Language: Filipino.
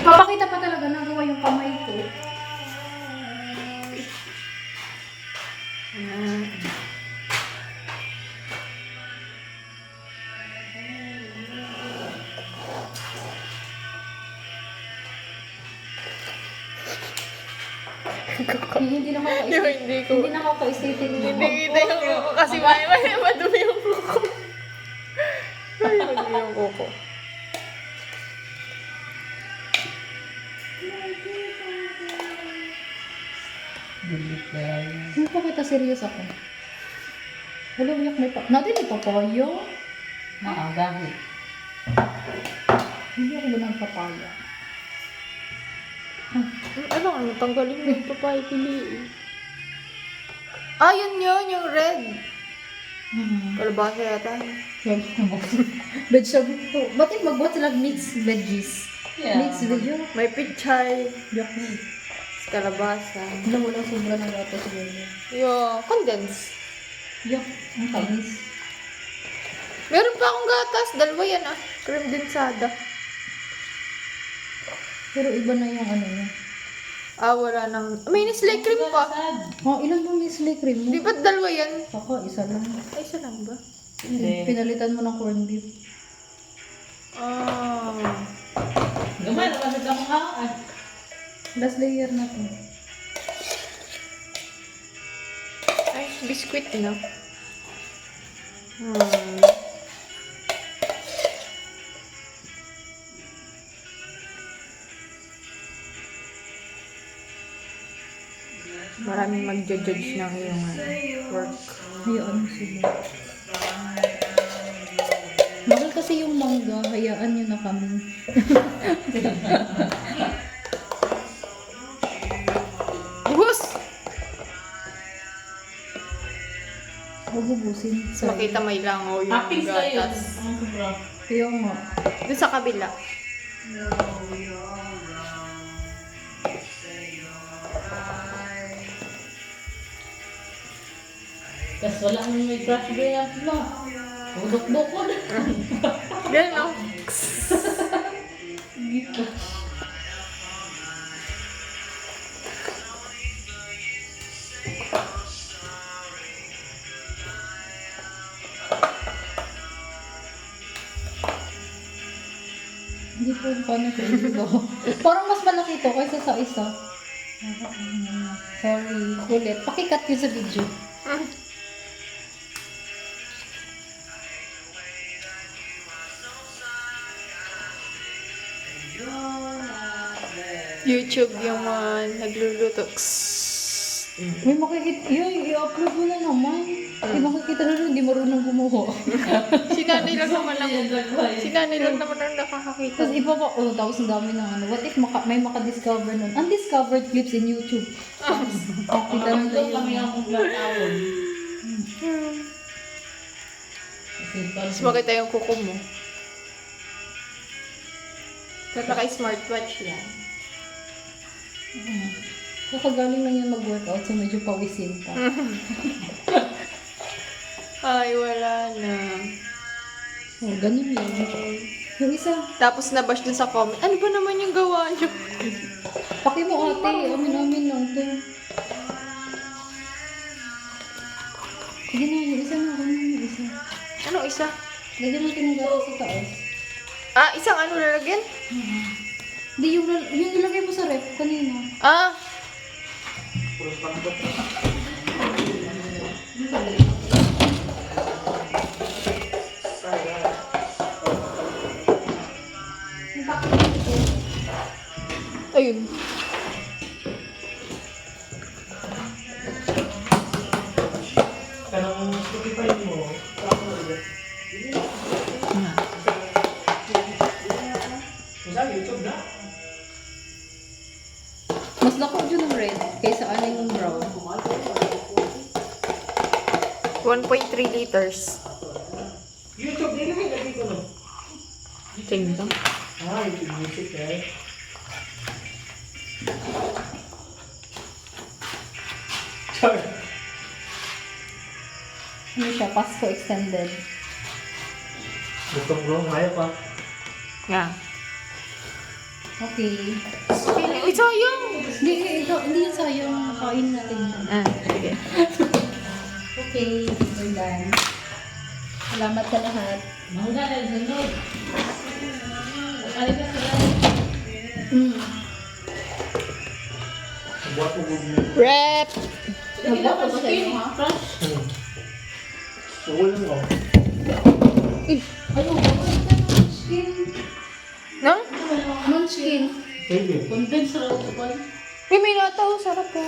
Papakita pa talaga nagawa yung kamay ko. Hindi nakaka-aesthetic. Hindi kita yung kuko kasi may madumi yung kuko. May madumi yung kuko. Hindi pa kita serious ako. Wala uyak may pa... Natin may papaya. Gamit. Hindi ako ba ng papaya? Ano, tanggalin mo yung papaya piliin. Ah, yun, yung red. Kalabasa yata. Vegetable po. Ba't yung magbuhat sila mixed veggies? Yeah. Mixed veggie? May pichay. Yak na. Kalabasa. Wala sobra ng gato siguro. Yung condense. Yak, ang kainis. Meron pa akong gatas. Dalawa yan ah. Cream densada. Pero iba na yung ano niya. Ah, wala nang... May Nestle cream pa. Oh, ilan bang Nestle cream mo? Di ba't dalawa yan? Ako, isa lang. Ay, isa lang ba? Hindi. Pinalitan mo ng corned beef. Ah. Gumana kasi ka mga Last layer na to. Ay, biscuit na. Maraming mag-judge ng iyong work. Hayaan mo sila. Mahal kasi yung mangga, hayaan nyo na kami. Bus! Huwag ubusin. So, makita may langaw yung toppings na yun. gatas. Ang sobra. Kaya nga. Doon sa kabila. Tapos wala nang may crush ba yan. No. Budok-bukod. Ganun lang. Hindi po paano ko ito. Parang mas malaki to kaysa sa isa. Sorry. Ulit. Pakikat yun sa video. YouTube yung mga nagluluto. May makikita. Yun, i-upload mo na naman. May makikita na rin, hindi marunong gumawa. Sinanay lang naman ang nakakakita. Tapos iba pa, oh, tapos ang dami ng ano. What if may makadiscover nun? Undiscovered clips in YouTube. Kita na Ito tayo. kami ang black towel. Kasi Tapos makita yung kuko mo. Tapos naka-smartwatch yan. Kakagaling lang yan mag-workout, so medyo pawisin pa. Ay, wala na. Oh, ganun lang. Yung isa, Tapos nabash dun sa comment, ano ba naman yung gawa niyo? paki mo ate, amin-amin lang to. Sige na, yung isa na, ano yung isa. Anong isa? Lagyan natin ng gatas sa taas. Ah, isang ano lalagyan? Hindi, yung nilagay mo sa ref kanina. Ah, ayun. Pero kung Spotify mo, YouTube na. Mas lako dyan ng red kaysa aning yung brown. 1.3 liters. YouTube, nilagay lagi ko na. Tingnan. YouTube music eh. Sorry. Ano siya, Pasko extended. Gusto mo hayop pa. Yeah. Okay. Uy, sayang! Hindi yan sayang. Kain natin yan. Sige. Okay, we're done. Salamat sa lahat. Mangga na sunod. Kali ka sila. Rep! Nagbuhat ko sa iyo, ha? Crush. Ayun, munchkin. No? Munchkin. Condense raw ko. Uy, may nataw. Sarap po.